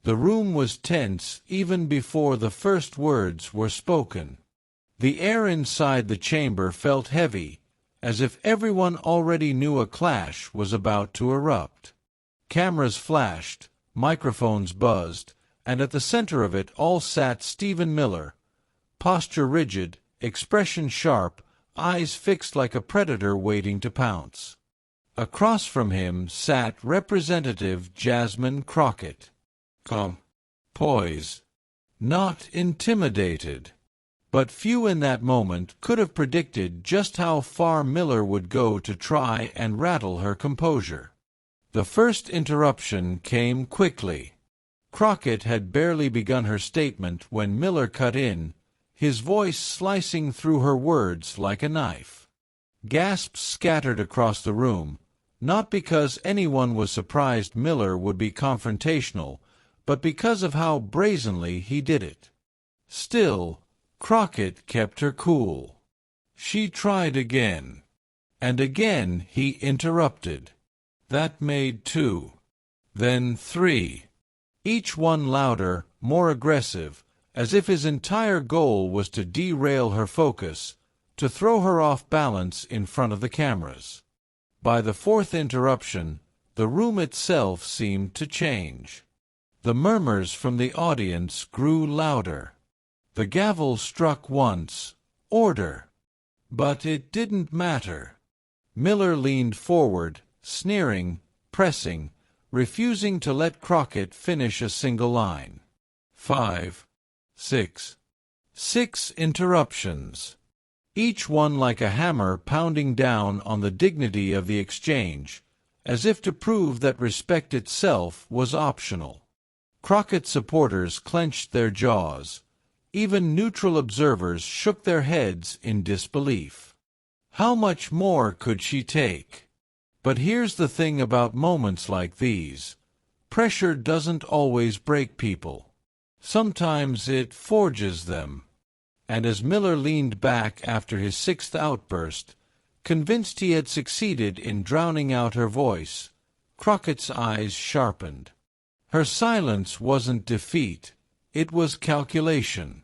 The room was tense even before the first words were spoken. The air inside the chamber felt heavy, as if everyone already knew a clash was about to erupt. Cameras flashed, microphones buzzed, and at the center of it all sat Stephen Miller, posture rigid, expression sharp, eyes fixed like a predator waiting to pounce. Across from him sat Representative Jasmine Crockett. Calm, poised, not intimidated. But few in that moment could have predicted just how far Miller would go to try and rattle her composure. The first interruption came quickly. Crockett had barely begun her statement when Miller cut in, his voice slicing through her words like a knife. Gasps scattered across the room, not because anyone was surprised Miller would be confrontational, but because of how brazenly he did it. Still, Crockett kept her cool. She tried again. And again he interrupted. That made 2. Then 3. Each one louder, more aggressive, as if his entire goal was to derail her focus, to throw her off balance in front of the cameras. By the fourth interruption, the room itself seemed to change. The murmurs from the audience grew louder. The gavel struck once, order. But it didn't matter. Miller leaned forward, sneering, pressing, refusing to let Crockett finish a single line. 5, 6. 6 interruptions. Each one like a hammer pounding down on the dignity of the exchange, as if to prove that respect itself was optional. Crockett's supporters clenched their jaws. Even neutral observers shook their heads in disbelief. How much more could she take? But here's the thing about moments like these. Pressure doesn't always break people. Sometimes it forges them. And as Miller leaned back after his 6th outburst, convinced he had succeeded in drowning out her voice, Crockett's eyes sharpened. Her silence wasn't defeat. It was calculation.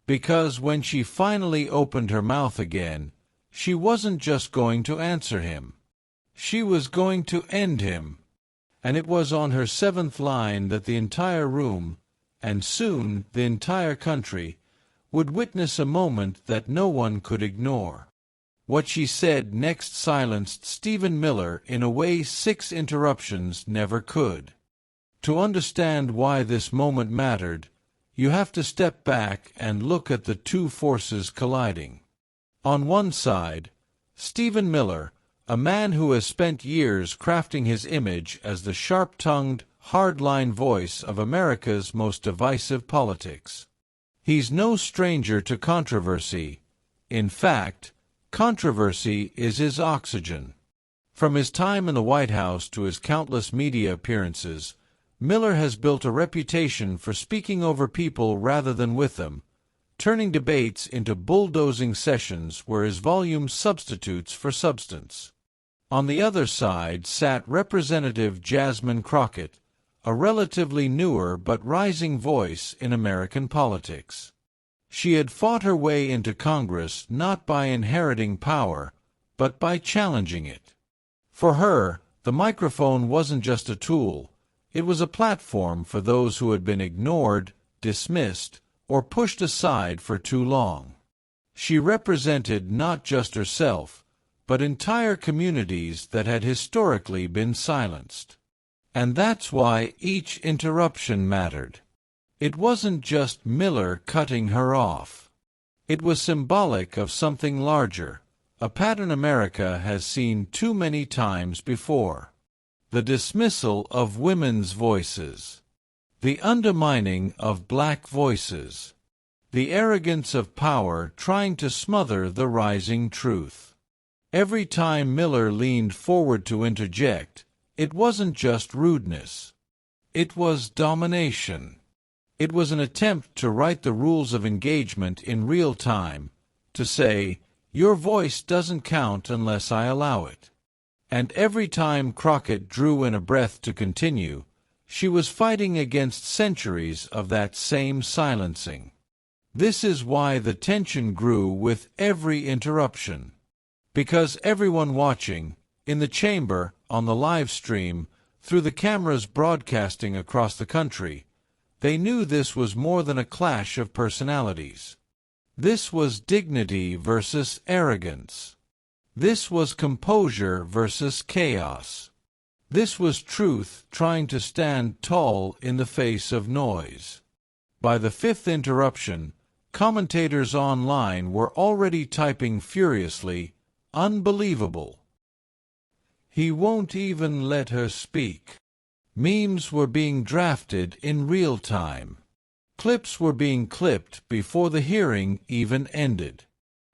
Because when she finally opened her mouth again, she wasn't just going to answer him. She was going to end him. And it was on her 7th line that the entire room, and soon the entire country, would witness a moment that no one could ignore. What she said next silenced Stephen Miller in a way 6 interruptions never could. To understand why this moment mattered, you have to step back and look at the two forces colliding. On one side, Stephen Miller, a man who has spent years crafting his image as the sharp-tongued, hard-line voice of America's most divisive politics. He's no stranger to controversy. In fact, controversy is his oxygen. From his time in the White House to his countless media appearances, Miller has built a reputation for speaking over people rather than with them, turning debates into bulldozing sessions where his volume substitutes for substance. On the other side sat Representative Jasmine Crockett, a relatively newer but rising voice in American politics. She had fought her way into Congress not by inheriting power, but by challenging it. For her, the microphone wasn't just a tool. It was a platform for those who had been ignored, dismissed, or pushed aside for too long. She represented not just herself, but entire communities that had historically been silenced. And that's why each interruption mattered. It wasn't just Miller cutting her off. It was symbolic of something larger, a pattern America has seen too many times before. The dismissal of women's voices. The undermining of black voices. The arrogance of power trying to smother the rising truth. Every time Miller leaned forward to interject, it wasn't just rudeness. It was domination. It was an attempt to write the rules of engagement in real time, to say, "Your voice doesn't count unless I allow it." And every time Crockett drew in a breath to continue, She was fighting against centuries of that same silencing. This is why the tension grew with every interruption. Because everyone watching, in the chamber, on the live stream, through the cameras broadcasting across the country, they knew this was more than a clash of personalities. This was dignity versus arrogance. This was composure versus chaos. This was truth trying to stand tall in the face of noise. By the fifth interruption, commentators online were already typing furiously, "Unbelievable. He won't even let her speak." Memes were being drafted in real time. Clips were being clipped before the hearing even ended.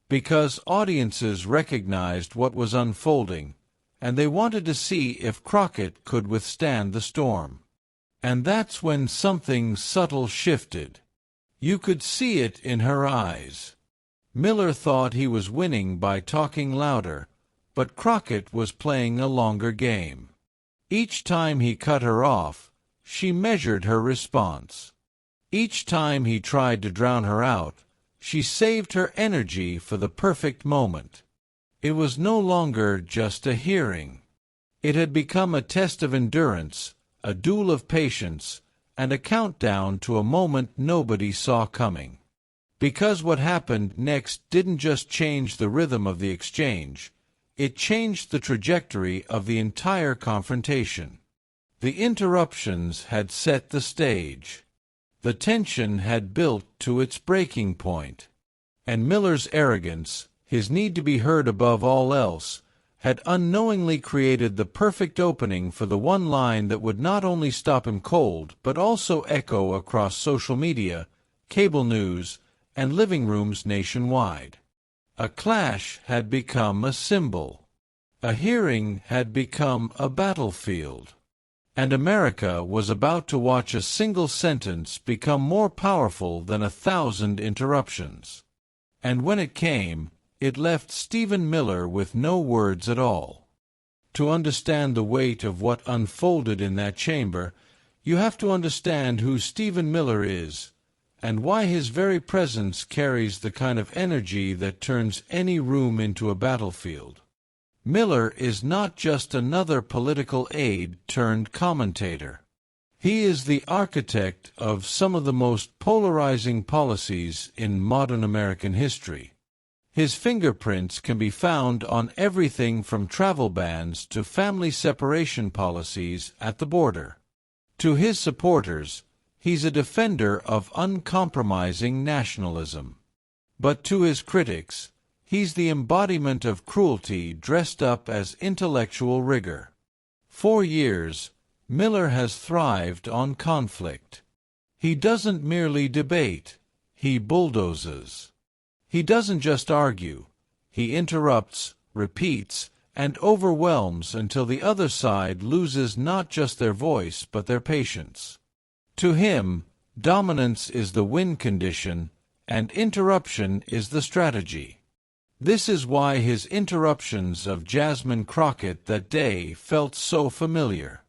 Because audiences recognized what was unfolding, and they wanted to see if Crockett could withstand the storm. And that's when something subtle shifted. You could see it in her eyes. Miller thought he was winning by talking louder, but Crockett was playing a longer game. Each time he cut her off, she measured her response. Each time he tried to drown her out, she saved her energy for the perfect moment. It was no longer just a hearing. It had become a test of endurance, a duel of patience, and a countdown to a moment nobody saw coming. Because what happened next didn't just change the rhythm of the exchange, it changed the trajectory of the entire confrontation. The interruptions had set the stage. The tension had built to its breaking point. And Miller's arrogance, his need to be heard above all else, had unknowingly created the perfect opening for the one line that would not only stop him cold, but also echo across social media, cable news, and living rooms nationwide. A clash had become a symbol. A hearing had become a battlefield. And America was about to watch a single sentence become more powerful than 1,000 interruptions. And when it came, it left Stephen Miller with no words at all. To understand the weight of what unfolded in that chamber, you have to understand who Stephen Miller is, and why his very presence carries the kind of energy that turns any room into a battlefield. Miller is not just another political aide turned commentator. He is the architect of some of the most polarizing policies in modern American history. His fingerprints can be found on everything from travel bans to family separation policies at the border. To his supporters, he's a defender of uncompromising nationalism. But to his critics, he's the embodiment of cruelty dressed up as intellectual rigor. For years, Miller has thrived on conflict. He doesn't merely debate, he bulldozes. He doesn't just argue, he interrupts, repeats, and overwhelms until the other side loses not just their voice but their patience. To him, dominance is the win condition, and interruption is the strategy. This is why his interruptions of Jasmine Crockett that day felt so familiar.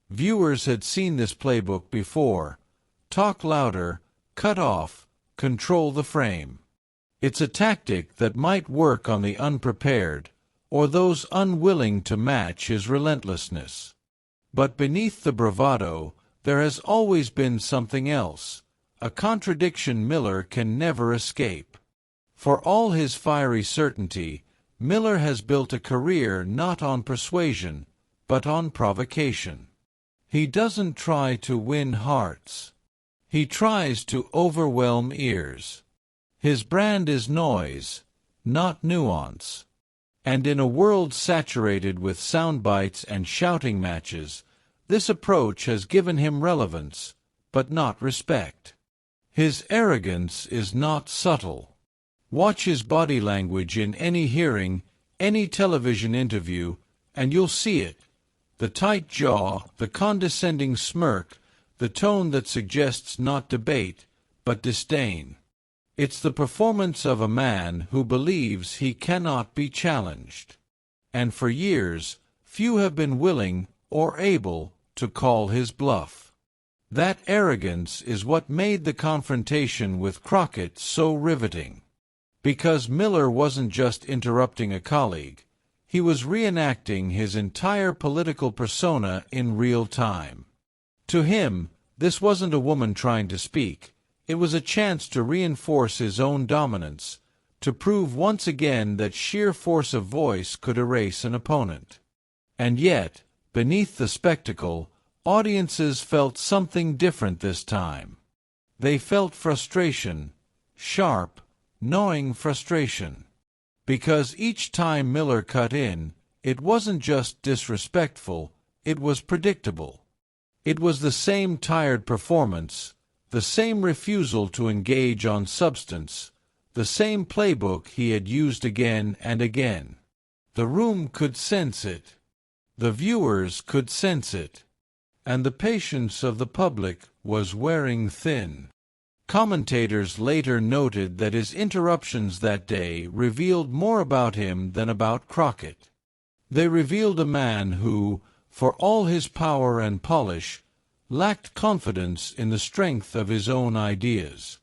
Viewers had seen this playbook before. Talk louder, cut off, control the frame. It's a tactic that might work on the unprepared, or those unwilling to match his relentlessness. But beneath the bravado, there has always been something else, a contradiction Miller can never escape. For all his fiery certainty, Miller has built a career not on persuasion, but on provocation. He doesn't try to win hearts. He tries to overwhelm ears. His brand is noise, not nuance. And in a world saturated with sound bites and shouting matches, this approach has given him relevance, but not respect. His arrogance is not subtle. Watch his body language in any hearing, any television interview, and you'll see it. The tight jaw, the condescending smirk, the tone that suggests not debate, but disdain. It's the performance of a man who believes he cannot be challenged. And for years, few have been willing or able to call his bluff. That arrogance is what made the confrontation with Crockett so riveting. Because Miller wasn't just interrupting a colleague, he was reenacting his entire political persona in real time. To him, this wasn't a woman trying to speak. It was a chance to reinforce his own dominance, to prove once again that sheer force of voice could erase an opponent. And yet, beneath the spectacle, audiences felt something different this time. They felt frustration, sharp, gnawing frustration. Because each time Miller cut in, it wasn't just disrespectful, it was predictable. It was the same tired performance, the same refusal to engage on substance, the same playbook he had used again and again. The room could sense it. The viewers could sense it. And the patience of the public was wearing thin. Commentators later noted that his interruptions that day revealed more about him than about Crockett. They revealed a man who, for all his power and polish, lacked confidence in the strength of his own ideas.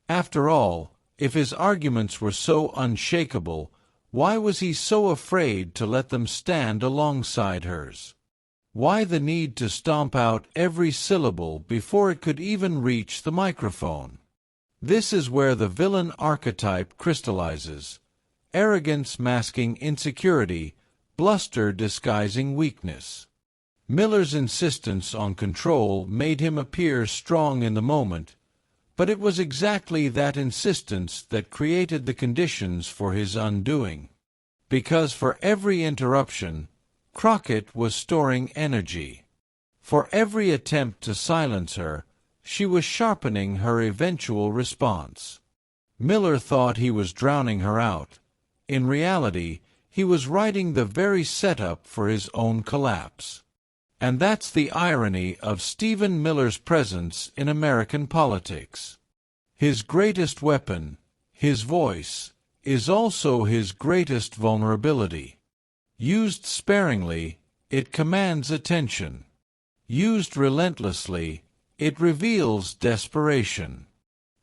After all, if his arguments were so unshakable, why was he so afraid to let them stand alongside hers? Why the need to stomp out every syllable before it could even reach the microphone? This is where the villain archetype crystallizes, arrogance masking insecurity, bluster disguising weakness. Miller's insistence on control made him appear strong in the moment, but it was exactly that insistence that created the conditions for his undoing. Because for every interruption, Crockett was storing energy. For every attempt to silence her, she was sharpening her eventual response. Miller thought he was drowning her out. In reality, he was writing the very setup for his own collapse. And that's the irony of Stephen Miller's presence in American politics. His greatest weapon, his voice, is also his greatest vulnerability. Used sparingly, it commands attention. Used relentlessly, it reveals desperation.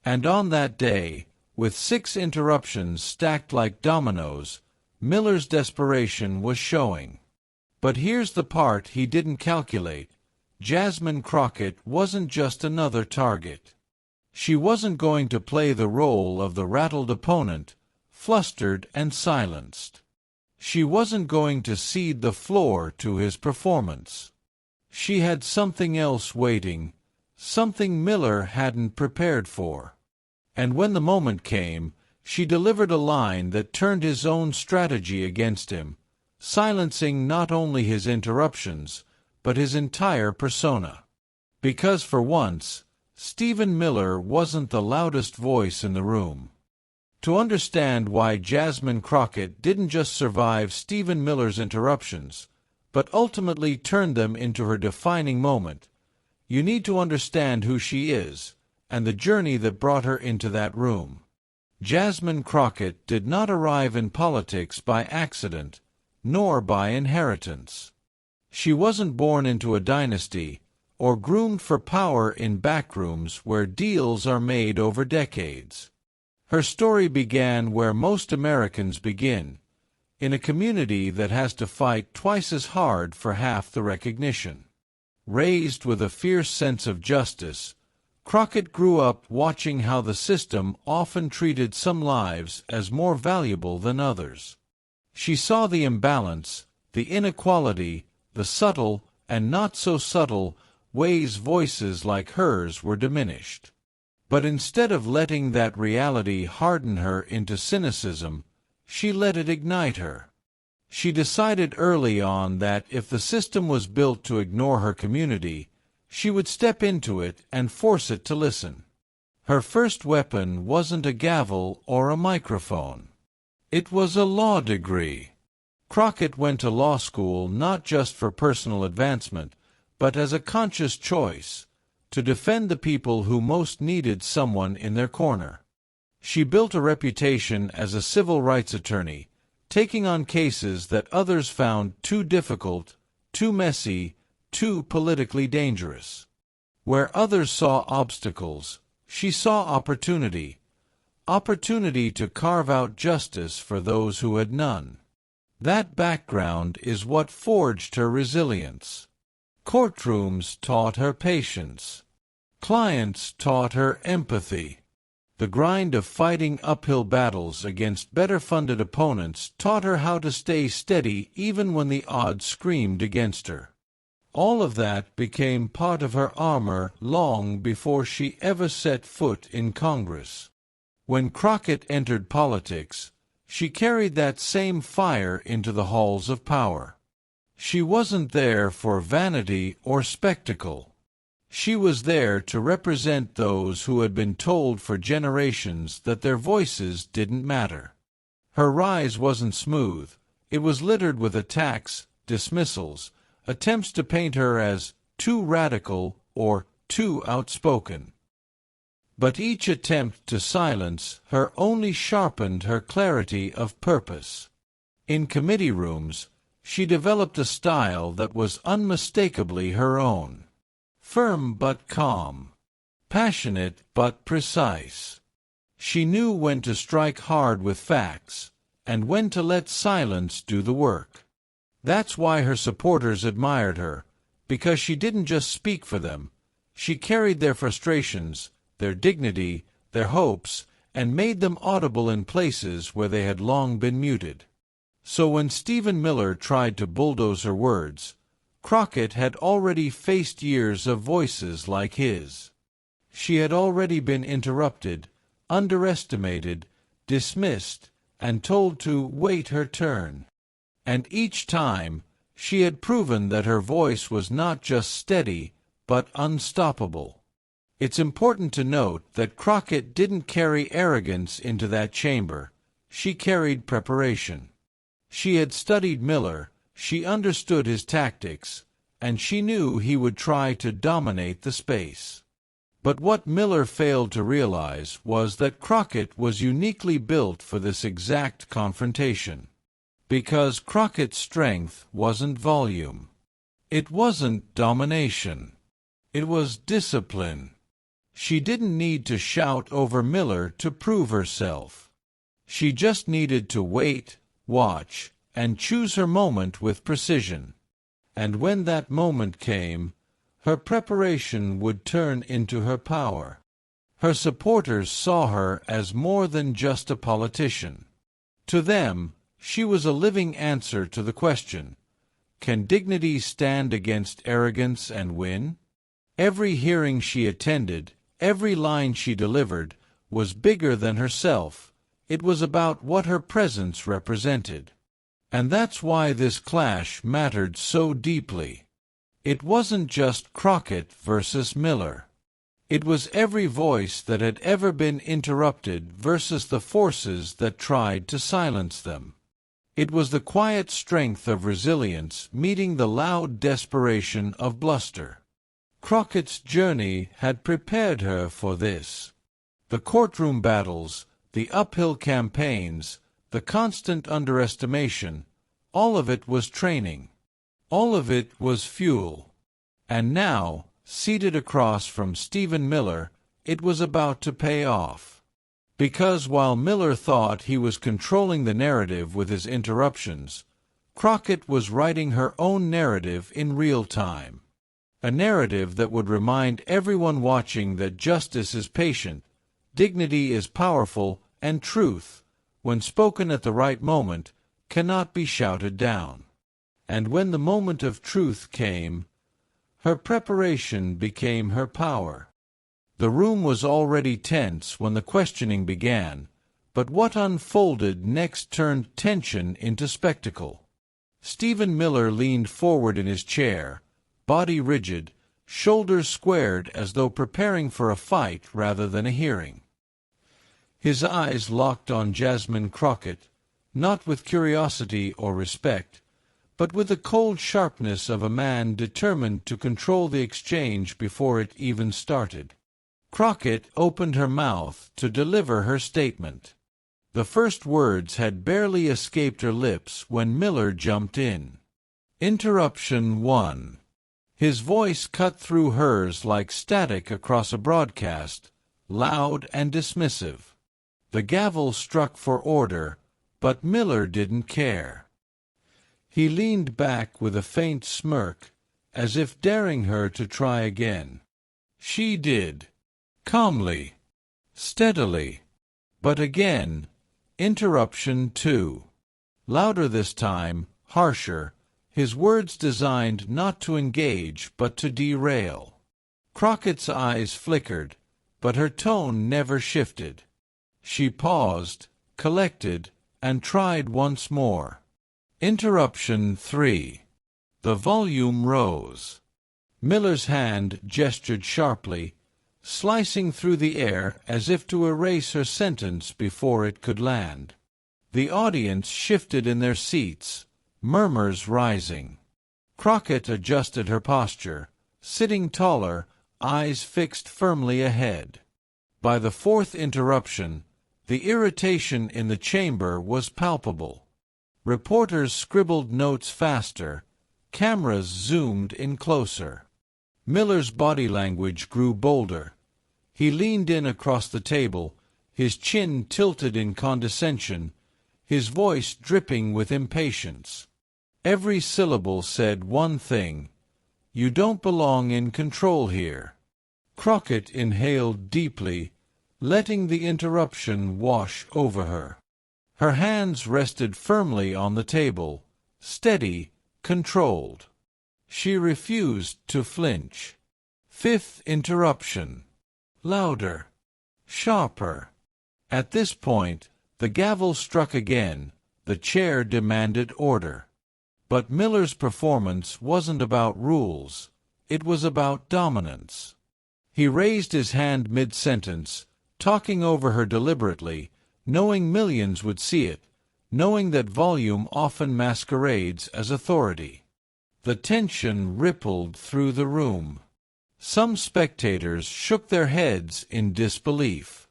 And on that day, with 6 interruptions stacked like dominoes, Miller's desperation was showing. But here's the part he didn't calculate. Jasmine Crockett wasn't just another target. She wasn't going to play the role of the rattled opponent, flustered and silenced. She wasn't going to cede the floor to his performance. She had something else waiting, something Miller hadn't prepared for. And when the moment came, she delivered a line that turned his own strategy against him, silencing not only his interruptions, but his entire persona. Because for once, Stephen Miller wasn't the loudest voice in the room. To understand why Jasmine Crockett didn't just survive Stephen Miller's interruptions, but ultimately turned them into her defining moment, you need to understand who she is, and the journey that brought her into that room. Jasmine Crockett did not arrive in politics by accident, nor by inheritance. She wasn't born into a dynasty, or groomed for power in backrooms where deals are made over decades. Her story began where most Americans begin, in a community that has to fight twice as hard for half the recognition. Raised with a fierce sense of justice, Crockett grew up watching how the system often treated some lives as more valuable than others. She saw the imbalance, the inequality, the subtle and not so subtle ways voices like hers were diminished. But instead of letting that reality harden her into cynicism, she let it ignite her. She decided early on that if the system was built to ignore her community, she would step into it and force it to listen. Her first weapon wasn't a gavel or a microphone. It was a law degree. Crockett went to law school not just for personal advancement, but as a conscious choice, to defend the people who most needed someone in their corner. She built a reputation as a civil rights attorney, taking on cases that others found too difficult, too messy, too politically dangerous. Where others saw obstacles, she saw opportunity. Opportunity to carve out justice for those who had none. That background is what forged her resilience. Courtrooms taught her patience. Clients taught her empathy. The grind of fighting uphill battles against better-funded opponents taught her how to stay steady even when the odds screamed against her. All of that became part of her armor long before she ever set foot in Congress. When Crockett entered politics, she carried that same fire into the halls of power. She wasn't there for vanity or spectacle. She was there to represent those who had been told for generations that their voices didn't matter. Her rise wasn't smooth. It was littered with attacks, dismissals, attempts to paint her as too radical or too outspoken. But each attempt to silence her only sharpened her clarity of purpose. In committee rooms, she developed a style that was unmistakably her own. Firm but calm. Passionate but precise. She knew when to strike hard with facts, and when to let silence do the work. That's why her supporters admired her, because she didn't just speak for them. She carried their frustrations, their dignity, their hopes, and made them audible in places where they had long been muted. So when Stephen Miller tried to bulldoze her words, Crockett had already faced years of voices like his. She had already been interrupted, underestimated, dismissed, and told to wait her turn. And each time, she had proven that her voice was not just steady, but unstoppable. It's important to note that Crockett didn't carry arrogance into that chamber. She carried preparation. She had studied Miller, she understood his tactics, and she knew he would try to dominate the space. But what Miller failed to realize was that Crockett was uniquely built for this exact confrontation. Because Crockett's strength wasn't volume. It wasn't domination. It was discipline. She didn't need to shout over Miller to prove herself. She just needed to wait, watch, and choose her moment with precision. And when that moment came, her preparation would turn into her power. Her supporters saw her as more than just a politician. To them, she was a living answer to the question, can dignity stand against arrogance and win? Every hearing she attended, every line she delivered, was bigger than herself. It was about what her presence represented. And that's why this clash mattered so deeply. It wasn't just Crockett versus Miller. It was every voice that had ever been interrupted versus the forces that tried to silence them. It was the quiet strength of resilience meeting the loud desperation of bluster. Crockett's journey had prepared her for this. The courtroom battles, the uphill campaigns, the constant underestimation, all of it was training. All of it was fuel. And now, seated across from Stephen Miller, it was about to pay off. Because while Miller thought he was controlling the narrative with his interruptions, Crockett was writing her own narrative in real time. A narrative that would remind everyone watching that justice is patient, dignity is powerful, and truth, when spoken at the right moment, cannot be shouted down. And when the moment of truth came, her preparation became her power. The room was already tense when the questioning began, but what unfolded next turned tension into spectacle. Stephen Miller leaned forward in his chair, body rigid, shoulders squared as though preparing for a fight rather than a hearing. His eyes locked on Jasmine Crockett, not with curiosity or respect, but with the cold sharpness of a man determined to control the exchange before it even started. Crockett opened her mouth to deliver her statement. The first words had barely escaped her lips when Miller jumped in. Interruption 1. His voice cut through hers like static across a broadcast, loud and dismissive. The gavel struck for order, but Miller didn't care. He leaned back with a faint smirk, as if daring her to try again. She did. Calmly. Steadily. But again, interruption too. Louder this time, harsher, his words designed not to engage but to derail. Crockett's eyes flickered, but her tone never shifted. She paused, collected, and tried once more. Interruption 3. The volume rose. Miller's hand gestured sharply, slicing through the air as if to erase her sentence before it could land. The audience shifted in their seats, murmurs rising. Crockett adjusted her posture, sitting taller, eyes fixed firmly ahead. By the fourth interruption, the irritation in the chamber was palpable. Reporters scribbled notes faster, cameras zoomed in closer. Miller's body language grew bolder. He leaned in across the table, his chin tilted in condescension, his voice dripping with impatience. Every syllable said one thing: "You don't belong in control here." Crockett inhaled deeply, letting the interruption wash over her. Her hands rested firmly on the table, steady, controlled. She refused to flinch. Fifth interruption. Louder. Sharper. At this point, the gavel struck again. The chair demanded order. But Miller's performance wasn't about rules. It was about dominance. He raised his hand mid-sentence, talking over her deliberately, knowing millions would see it, knowing that volume often masquerades as authority. The tension rippled through the room. Some spectators shook their heads in disbelief.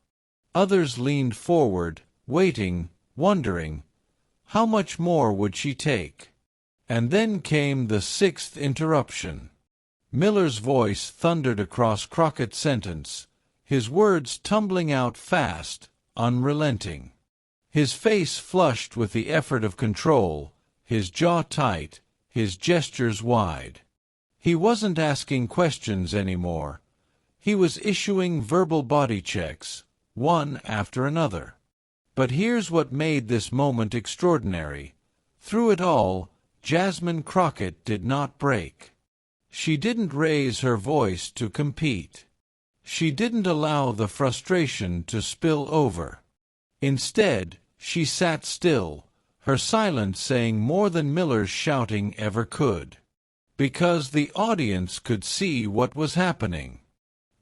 Others leaned forward, waiting, wondering, how much more would she take? And then came the sixth interruption. Miller's voice thundered across Crockett's sentence, his words tumbling out fast, unrelenting. His face flushed with the effort of control, his jaw tight, his gestures wide. He wasn't asking questions anymore. He was issuing verbal body checks, one after another. But here's what made this moment extraordinary. Through it all, Jasmine Crockett did not break. She didn't raise her voice to compete. She didn't allow the frustration to spill over. Instead, she sat still, her silence saying more than Miller's shouting ever could. Because the audience could see what was happening.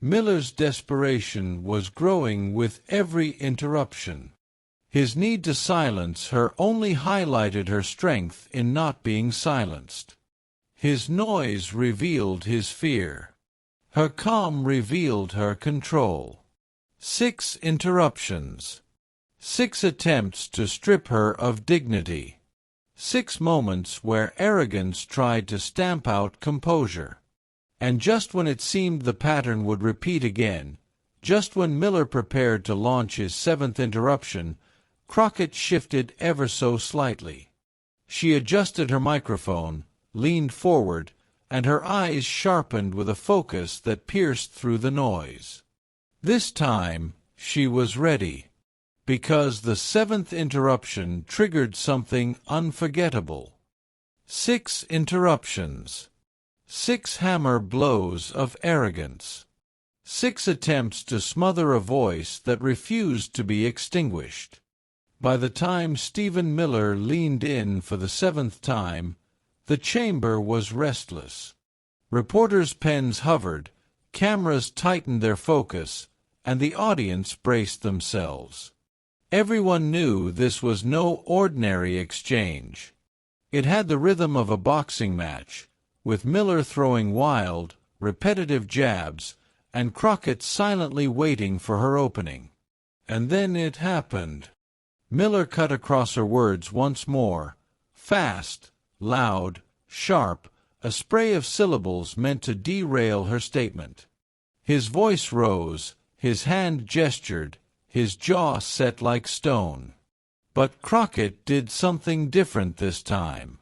Miller's desperation was growing with every interruption. His need to silence her only highlighted her strength in not being silenced. His noise revealed his fear. Her calm revealed her control. 6 interruptions. 6 attempts to strip her of dignity. 6 moments where arrogance tried to stamp out composure. And just when it seemed the pattern would repeat again, just when Miller prepared to launch his 7th interruption, Crockett shifted ever so slightly. She adjusted her microphone, leaned forward, and her eyes sharpened with a focus that pierced through the noise. This time, she was ready. Because the 7th interruption triggered something unforgettable. 6 interruptions. 6 hammer blows of arrogance. 6 attempts to smother a voice that refused to be extinguished. By the time Stephen Miller leaned in for the 7th time, the chamber was restless. Reporters' pens hovered, cameras tightened their focus, and the audience braced themselves. Everyone knew this was no ordinary exchange. It had the rhythm of a boxing match, with Miller throwing wild, repetitive jabs, and Crockett silently waiting for her opening. And then it happened. Miller cut across her words once more, fast, loud, sharp, a spray of syllables meant to derail her statement. His voice rose, his hand gestured, his jaw set like stone. But Crockett did something different this time.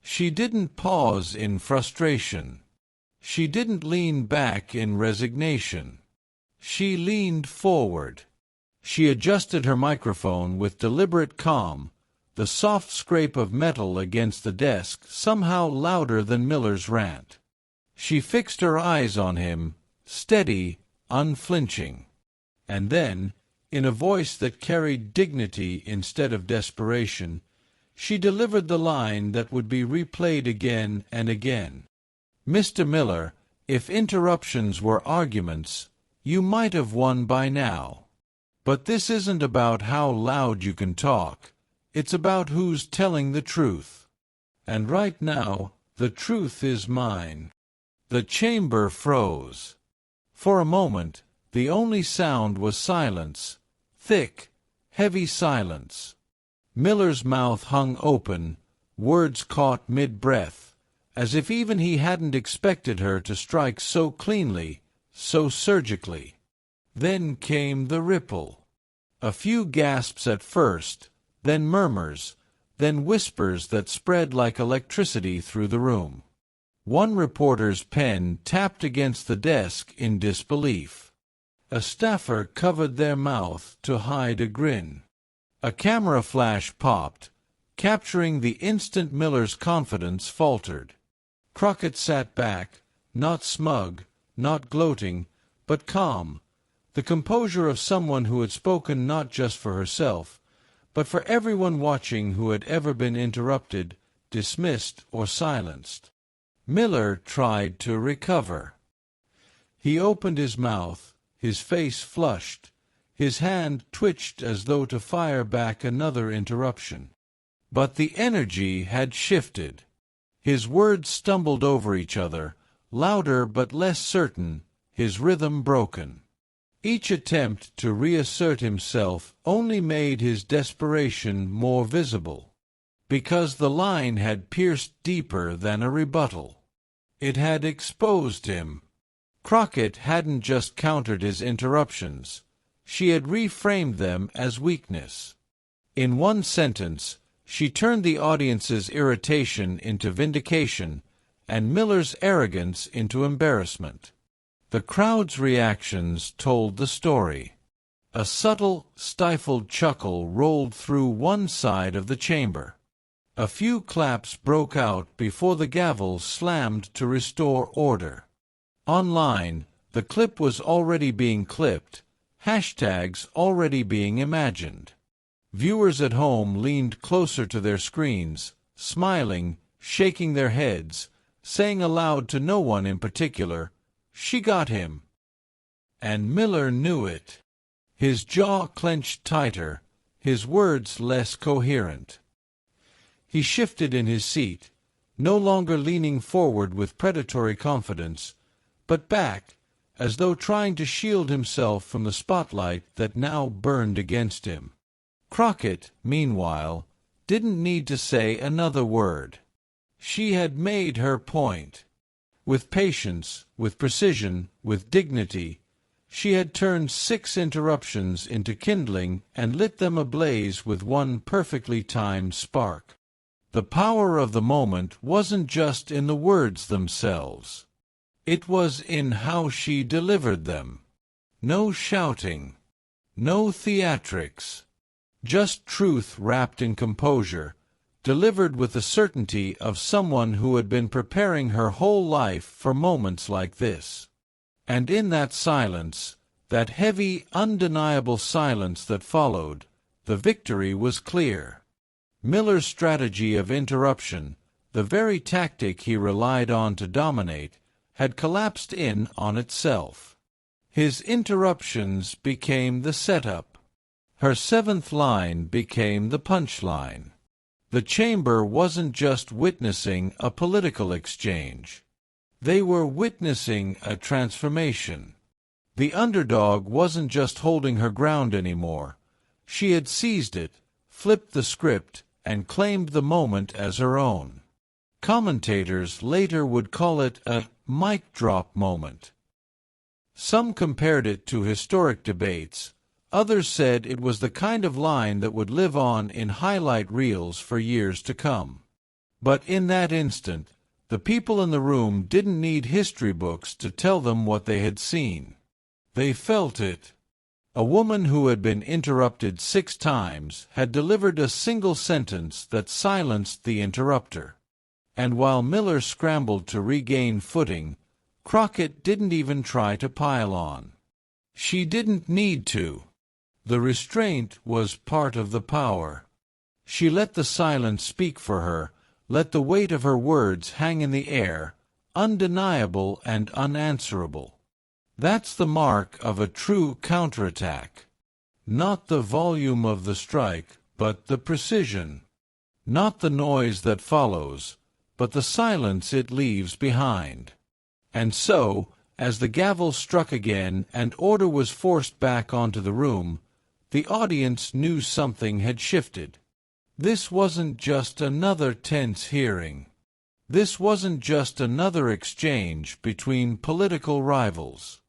She didn't pause in frustration. She didn't lean back in resignation. She leaned forward. She adjusted her microphone with deliberate calm, the soft scrape of metal against the desk somehow louder than Miller's rant. She fixed her eyes on him, steady, unflinching. And then, in a voice that carried dignity instead of desperation, she delivered the line that would be replayed again and again. "Mr. Miller, if interruptions were arguments, you might have won by now. But this isn't about how loud you can talk. It's about who's telling the truth. And right now, the truth is mine." The chamber froze. For a moment, the only sound was silence, thick, heavy silence. Miller's mouth hung open, words caught mid-breath, as if even he hadn't expected her to strike so cleanly, so surgically. Then came the ripple. A few gasps at first, then murmurs, then whispers that spread like electricity through the room. One reporter's pen tapped against the desk in disbelief. A staffer covered their mouth to hide a grin. A camera flash popped, capturing the instant Miller's confidence faltered. Crockett sat back, not smug, not gloating, but calm, the composure of someone who had spoken not just for herself, but for everyone watching who had ever been interrupted, dismissed, or silenced. Miller tried to recover. He opened his mouth, his face flushed, his hand twitched as though to fire back another interruption. But the energy had shifted. His words stumbled over each other, louder but less certain, his rhythm broken. Each attempt to reassert himself only made his desperation more visible, because the line had pierced deeper than a rebuttal. It had exposed him. Crockett hadn't just countered his interruptions. She had reframed them as weakness. In one sentence, she turned the audience's irritation into vindication and Miller's arrogance into embarrassment. The crowd's reactions told the story. A subtle, stifled chuckle rolled through one side of the chamber. A few claps broke out before the gavel slammed to restore order. Online, the clip was already being clipped, hashtags already being imagined. Viewers at home leaned closer to their screens, smiling, shaking their heads, saying aloud to no one in particular, "She got him." And Miller knew it. His jaw clenched tighter, his words less coherent. He shifted in his seat, no longer leaning forward with predatory confidence, but back, as though trying to shield himself from the spotlight that now burned against him. Crockett, meanwhile, didn't need to say another word. She had made her point. With patience, with precision, with dignity, she had turned 6 interruptions into kindling and lit them ablaze with one perfectly timed spark. The power of the moment wasn't just in the words themselves. It was in how she delivered them. No shouting, no theatrics, just truth wrapped in composure, delivered with the certainty of someone who had been preparing her whole life for moments like this. And in that silence, that heavy, undeniable silence that followed, the victory was clear. Miller's strategy of interruption, the very tactic he relied on to dominate, had collapsed in on itself. His interruptions became the setup. Her 7th line became the punchline. The chamber wasn't just witnessing a political exchange. They were witnessing a transformation. The underdog wasn't just holding her ground anymore. She had seized it, flipped the script, and claimed the moment as her own. Commentators later would call it a mic drop moment. Some compared it to historic debates. Others said it was the kind of line that would live on in highlight reels for years to come. But in that instant, the people in the room didn't need history books to tell them what they had seen. They felt it. A woman who had been interrupted 6 times had delivered a single sentence that silenced the interrupter. And while Miller scrambled to regain footing, Crockett didn't even try to pile on. She didn't need to. The restraint was part of the power. She let the silence speak for her, let the weight of her words hang in the air, undeniable and unanswerable. That's the mark of a true counterattack. Not the volume of the strike, but the precision. Not the noise that follows, but the silence it leaves behind. And so, as the gavel struck again and order was forced back onto the room, the audience knew something had shifted. This wasn't just another tense hearing. This wasn't just another exchange between political rivals.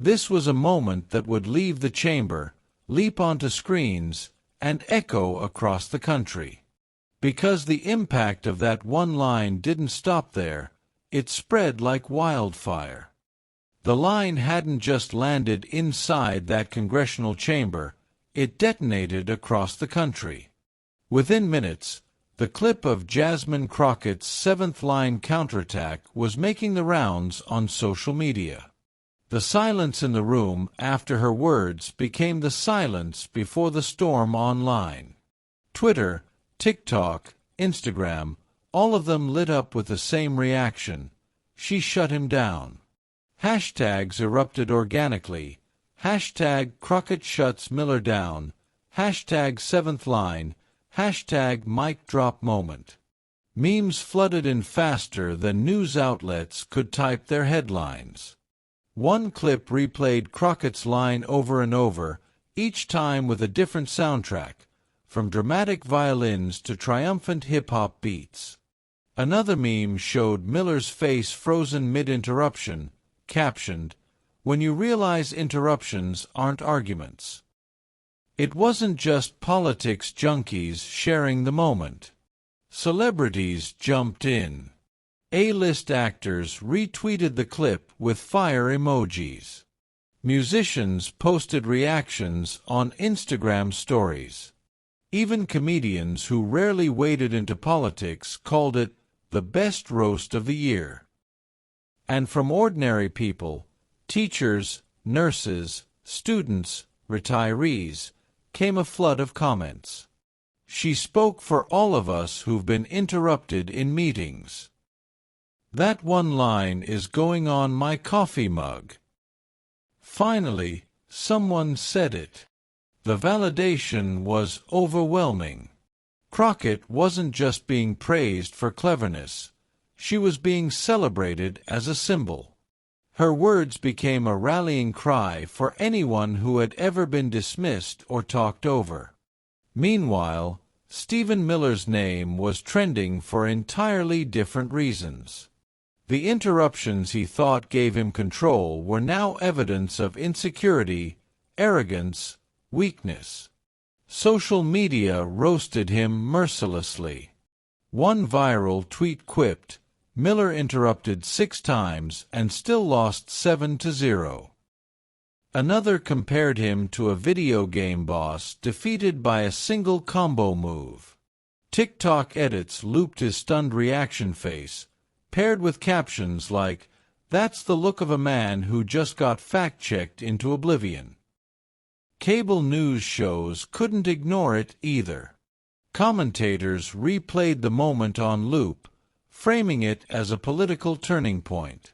This was a moment that would leave the chamber, leap onto screens, and echo across the country. Because the impact of that one line didn't stop there, it spread like wildfire. The line hadn't just landed inside that congressional chamber, it detonated across the country. Within minutes, the clip of Jasmine Crockett's 7th-line counterattack was making the rounds on social media. The silence in the room after her words became the silence before the storm online. Twitter, TikTok, Instagram, all of them lit up with the same reaction. She shut him down. Hashtags erupted organically. Hashtag Crockett shuts Miller down. Hashtag 7th line. Hashtag mic drop moment. Memes flooded in faster than news outlets could type their headlines. One clip replayed Crockett's line over and over, each time with a different soundtrack, from dramatic violins to triumphant hip-hop beats. Another meme showed Miller's face frozen mid-interruption, captioned, "When you realize interruptions aren't arguments." It wasn't just politics junkies sharing the moment. Celebrities jumped in. A-list actors retweeted the clip with fire emojis. Musicians posted reactions on Instagram stories. Even comedians who rarely waded into politics called it the best roast of the year. And from ordinary people, teachers, nurses, students, retirees, came a flood of comments. She spoke for all of us who've been interrupted in meetings. That one line is going on my coffee mug. Finally, someone said it. The validation was overwhelming. Crockett wasn't just being praised for cleverness. She was being celebrated as a symbol. Her words became a rallying cry for anyone who had ever been dismissed or talked over. Meanwhile, Stephen Miller's name was trending for entirely different reasons. The interruptions he thought gave him control were now evidence of insecurity, arrogance, weakness. Social media roasted him mercilessly. One viral tweet quipped, "Miller interrupted 6 times and still lost 7-0. Another compared him to a video game boss defeated by a single combo move. TikTok edits looped his stunned reaction face, paired with captions like, "That's the look of a man who just got fact-checked into oblivion." Cable news shows couldn't ignore it either. Commentators replayed the moment on loop, framing it as a political turning point.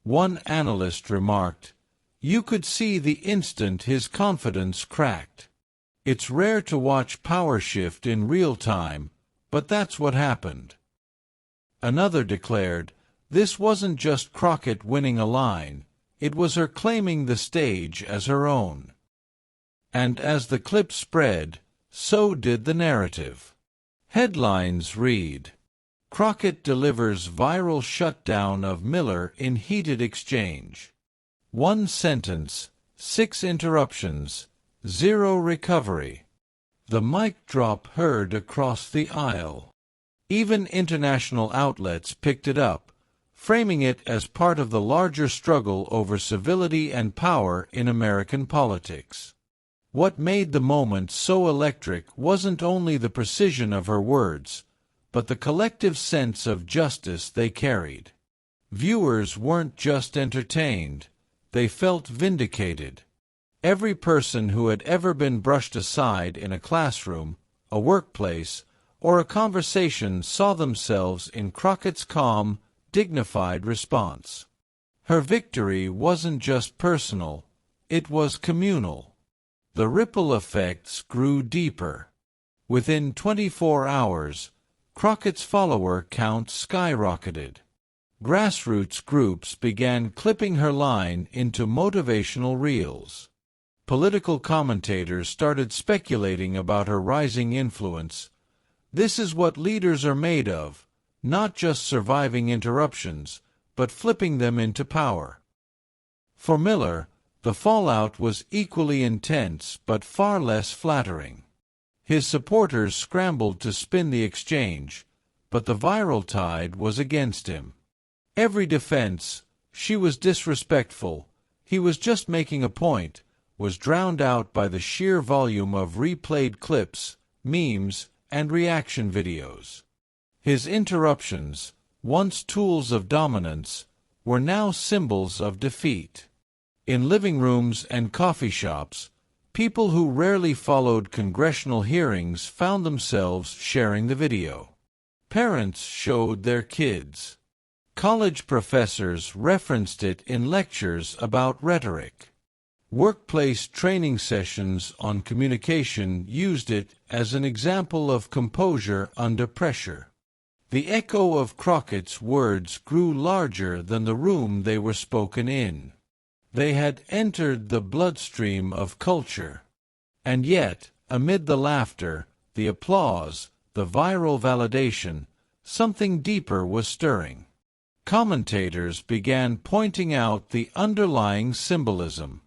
One analyst remarked, "You could see the instant his confidence cracked. It's rare to watch power shift in real time, but that's what happened." Another declared, "This wasn't just Crockett winning a line, it was her claiming the stage as her own." And as the clip spread, so did the narrative. Headlines read, Crockett delivers viral shutdown of Miller in heated exchange. One sentence, 6 interruptions, 0 recovery. The mic drop heard across the aisle. Even international outlets picked it up, framing it as part of the larger struggle over civility and power in American politics. What made the moment so electric wasn't only the precision of her words, but the collective sense of justice they carried. Viewers weren't just entertained, they felt vindicated. Every person who had ever been brushed aside in a classroom, a workplace, or a conversation saw themselves in Crockett's calm, dignified response. Her victory wasn't just personal, it was communal. The ripple effects grew deeper. Within 24 hours, Crockett's follower count skyrocketed. Grassroots groups began clipping her line into motivational reels. Political commentators started speculating about her rising influence. This is what leaders are made of, not just surviving interruptions, but flipping them into power. For Miller, the fallout was equally intense but far less flattering. His supporters scrambled to spin the exchange, but the viral tide was against him. Every defense, she was disrespectful, he was just making a point, was drowned out by the sheer volume of replayed clips, memes, and reaction videos. His interruptions, once tools of dominance, were now symbols of defeat. In living rooms and coffee shops, people who rarely followed congressional hearings found themselves sharing the video. Parents showed their kids. College professors referenced it in lectures about rhetoric. Workplace training sessions on communication used it as an example of composure under pressure. The echo of Crockett's words grew larger than the room they were spoken in. They had entered the bloodstream of culture. And yet, amid the laughter, the applause, the viral validation, something deeper was stirring. Commentators began pointing out the underlying symbolism.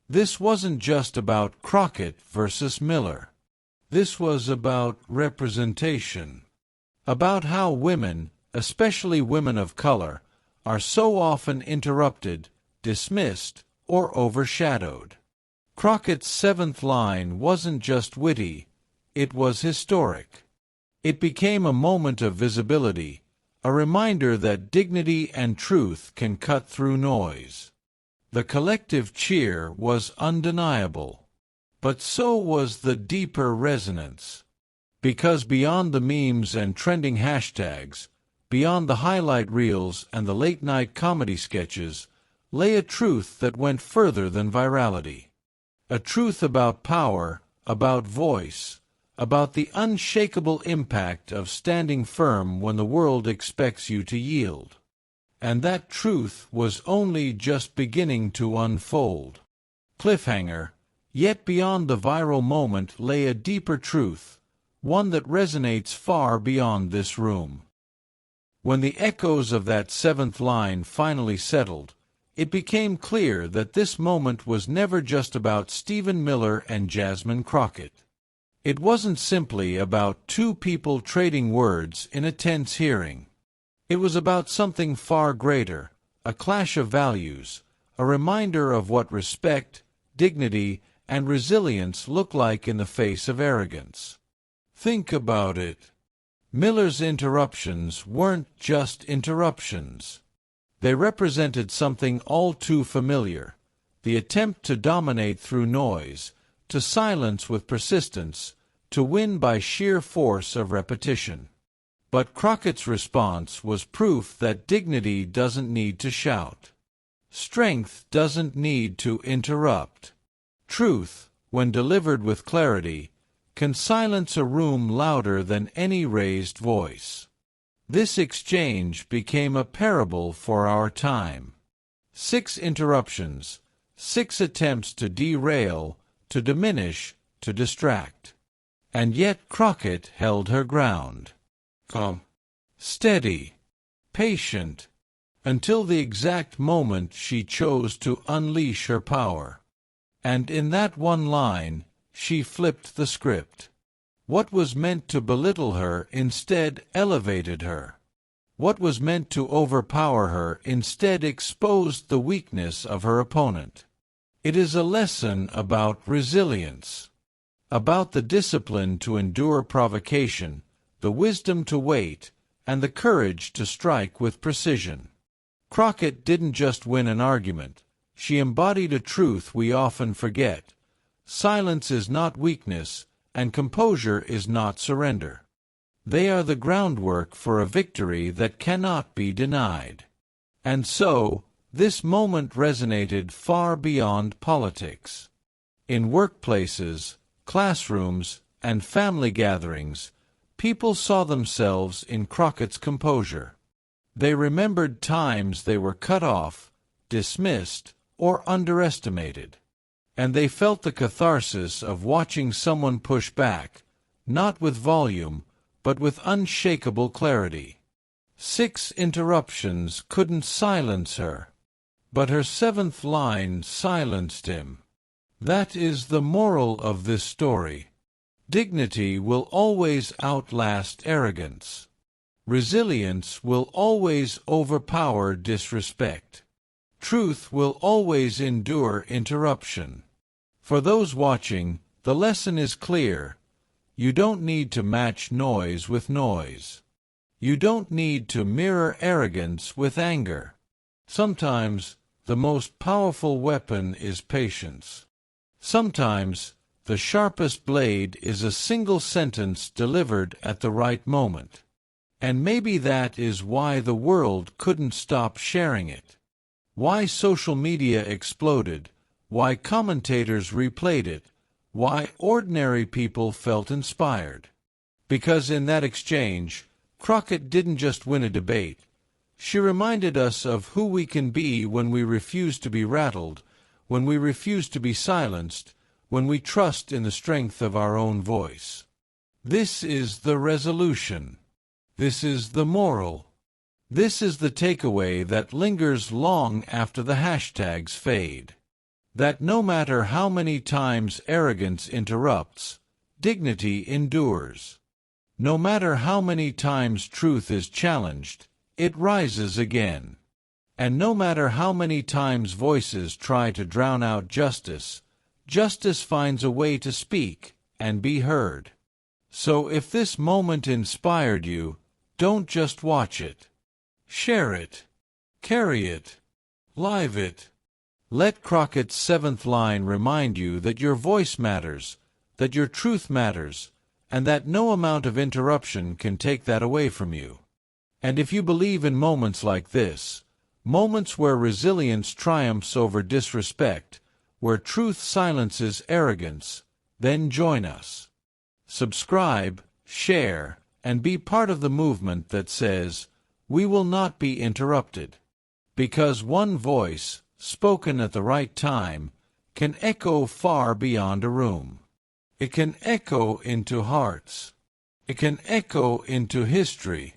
This wasn't just about Crockett versus Miller. This was about representation. About how women, especially women of color, are so often interrupted, dismissed, or overshadowed. Crockett's 7th line wasn't just witty, it was historic. It became a moment of visibility, a reminder that dignity and truth can cut through noise. The collective cheer was undeniable, but so was the deeper resonance. Because beyond the memes and trending hashtags, beyond the highlight reels and the late-night comedy sketches, lay a truth that went further than virality. A truth about power, about voice, about the unshakable impact of standing firm when the world expects you to yield. And that truth was only just beginning to unfold. Cliffhanger, yet beyond the viral moment lay a deeper truth, one that resonates far beyond this room. When the echoes of that 7th line finally settled, it became clear that this moment was never just about Stephen Miller and Jasmine Crockett. It wasn't simply about two people trading words in a tense hearing. It was about something far greater, a clash of values, a reminder of what respect, dignity, and resilience look like in the face of arrogance. Think about it. Miller's interruptions weren't just interruptions. They represented something all too familiar, the attempt to dominate through noise, to silence with persistence, to win by sheer force of repetition. But Crockett's response was proof that dignity doesn't need to shout. Strength doesn't need to interrupt. Truth, when delivered with clarity, can silence a room louder than any raised voice. This exchange became a parable for our time. 6 interruptions, 6 attempts to derail, to diminish, to distract. And yet Crockett held her ground. steady, patient, until the exact moment she chose to unleash her power. And in that one line, she flipped the script. What was meant to belittle her instead elevated her. What was meant to overpower her instead exposed the weakness of her opponent. It is a lesson about resilience, about the discipline to endure provocation, the wisdom to wait, and the courage to strike with precision. Crockett didn't just win an argument. She embodied a truth we often forget. Silence is not weakness, and composure is not surrender. They are the groundwork for a victory that cannot be denied. And so, this moment resonated far beyond politics. In workplaces, classrooms, and family gatherings, people saw themselves in Crockett's composure. They remembered times they were cut off, dismissed, or underestimated. And they felt the catharsis of watching someone push back, not with volume, but with unshakable clarity. 6 interruptions couldn't silence her, but her 7th line silenced him. That is the moral of this story. Dignity will always outlast arrogance. Resilience will always overpower disrespect. Truth will always endure interruption. For those watching, the lesson is clear. You don't need to match noise with noise. You don't need to mirror arrogance with anger. Sometimes, the most powerful weapon is patience. Sometimes, the sharpest blade is a single sentence delivered at the right moment. And maybe that is why the world couldn't stop sharing it. Why social media exploded, why commentators replayed it, why ordinary people felt inspired. Because in that exchange, Crockett didn't just win a debate. She reminded us of who we can be when we refuse to be rattled, when we refuse to be silenced, when we trust in the strength of our own voice. This is the resolution. This is the moral. This is the takeaway that lingers long after the hashtags fade. That no matter how many times arrogance interrupts, dignity endures. No matter how many times truth is challenged, it rises again. And no matter how many times voices try to drown out justice, justice finds a way to speak and be heard. So if this moment inspired you, don't just watch it. Share it. Carry it. Live it. Let Crockett's 7th line remind you that your voice matters, that your truth matters, and that no amount of interruption can take that away from you. And if you believe in moments like this, moments where resilience triumphs over disrespect, where truth silences arrogance, then join us. Subscribe, share, and be part of the movement that says, "We will not be interrupted." Because one voice, spoken at the right time, can echo far beyond a room. It can echo into hearts. It can echo into history.